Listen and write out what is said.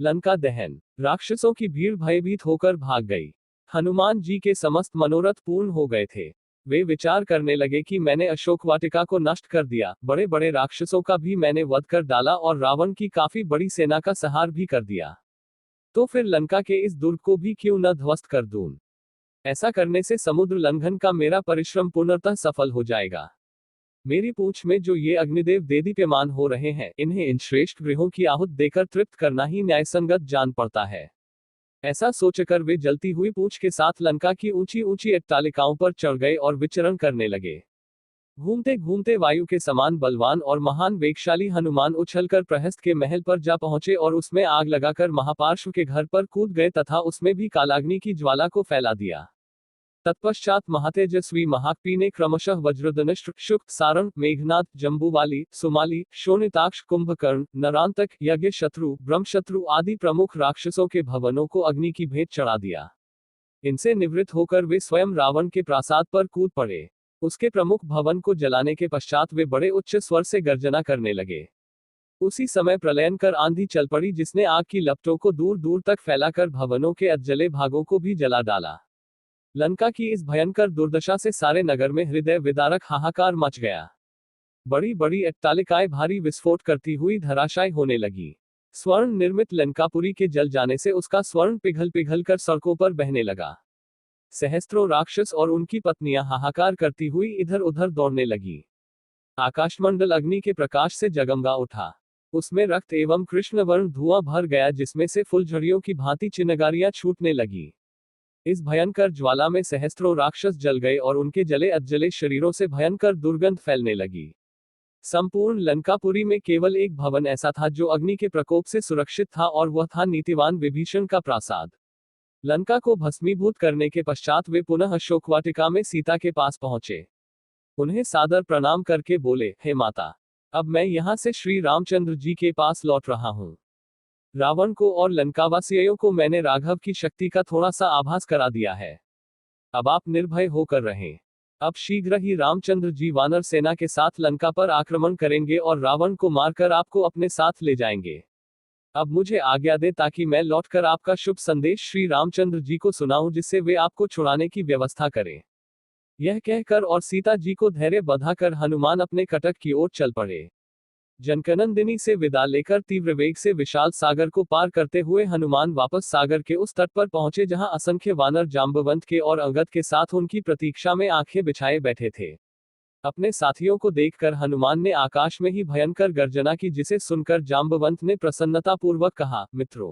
लंका दहन। राक्षसों की भीड़ भयभीत होकर भाग गई। हनुमान जी के समस्त मनोरथ पूर्ण हो गए थे। वे विचार करने लगे कि मैंने अशोक वाटिका को नष्ट कर दिया, बड़े बड़े राक्षसों का भी मैंने वध कर डाला और रावण की काफी बड़ी सेना का संहार भी कर दिया। तो फिर लंका के इस दुर्ग को भी क्यों न ध्वस्त कर दूं। ऐसा करने से समुद्र लंघन का मेरा परिश्रम पूर्णतः सफल हो जाएगा। मेरी पूंछ में जो ये अग्निदेव देदीप्यमान हो रहे हैं, इन्हें इन श्रेष्ठ गृहों की आहूत देकर तृप्त करना ही न्यायसंगत जान पड़ता है। ऐसा सोचकर वे जलती हुई पूंछ के साथ लंका की ऊंची ऊंची अट्टालिकाओं पर चढ़ गए और विचरण करने लगे। घूमते घूमते वायु के समान बलवान और महान वेगशाली हनुमान उछलकर प्रहस्त के महल पर जा पहुंचे और उसमें आग लगाकर महापार्श्व के घर पर कूद गए तथा उसमें भी कालाग्नि की ज्वाला को फैला दिया। तत्पश्चात महातेजस्वी महाकपी ने क्रमशः वज्रधनुष, शुक, सारण, मेघनाद, जम्बूवाली, सुमाली, शोणिताक्ष, कुंभकर्ण, नरांतक, यज्ञ शत्रु, ब्रह्मशत्रु आदि प्रमुख राक्षसों के भवनों को अग्नि की भेंट चढ़ा दिया। इनसे निवृत्त होकर वे स्वयं रावण के प्रासाद पर कूद पड़े। उसके प्रमुख भवन को जलाने के पश्चात वे बड़े उच्च स्वर से गर्जना करने लगे। उसी समय प्रलयंकर आंधी चल पड़ी, जिसने आग की लपटों को दूर दूर तक फैलाकर भवनों के अधजले भागों को भी जला डाला। लंका की इस भयंकर दुर्दशा से सारे नगर में हृदय विदारक हाहाकार मच गया। बड़ी बड़ी अट्टालिकाएं भारी विस्फोट करती हुई धराशायी होने लगी। स्वर्ण निर्मित लंकापुरी के जल जाने से उसका स्वर्ण पिघल पिघल कर सड़कों पर बहने लगा। सहस्त्रों राक्षस और उनकी पत्नियां हाहाकार करती हुई इधर उधर दौड़ने लगी। आकाशमंडल अग्नि के प्रकाश से जगमगा उठा। उसमें रक्त एवं कृष्णवर्ण धुआं भर गया, जिसमें से फुलझड़ियों की भांति चिनगारियां छूटने लगी। इस भयंकर ज्वाला में सहस्त्रों राक्षस जल गए और उनके जले अधजले शरीरों से भयंकर दुर्गंध फैलने लगी। संपूर्ण लंकापुरी में केवल एक भवन ऐसा था जो अग्नि के प्रकोप से सुरक्षित था, और वह था नीतिवान विभीषण का प्रासाद। लंका को भस्मीभूत करने के पश्चात वे पुनः अशोकवाटिका में सीता के पास पहुंचे। उन्हें सादर प्रणाम करके बोले, हे माता, अब मैं यहाँ से श्री रामचंद्र जी के पास लौट रहा हूँ। रावण को और लंकावासियों को मैंने राघव की शक्ति का थोड़ा सा आभास करा दिया है। अब आप निर्भय होकर रहें। अब शीघ्र ही रामचंद्र जी वानर सेना के साथ लंका पर आक्रमण करेंगे और रावण को मारकर आपको अपने साथ ले जाएंगे। अब मुझे आज्ञा दे ताकि मैं लौटकर आपका शुभ संदेश श्री रामचंद्र जी को सुनाऊं, जिससे वे आपको छुड़ाने की व्यवस्था करें। यह कहकर और सीता जी को धैर्य बंधाकर हनुमान अपने कटक की ओर चल पड़े। जनकनंदिनी से विदा लेकर तीव्र वेग से विशाल सागर को पार करते हुए हनुमान वापस सागर के उस तट पर पहुंचे जहां असंख्य वानर जांबवंत के और अंगद के साथ उनकी प्रतीक्षा में आंखें बिछाए बैठे थे। अपने साथियों को देखकर हनुमान ने आकाश में ही भयंकर गर्जना की, जिसे सुनकर जांबवंत ने प्रसन्नतापूर्वक कहा, मित्रों,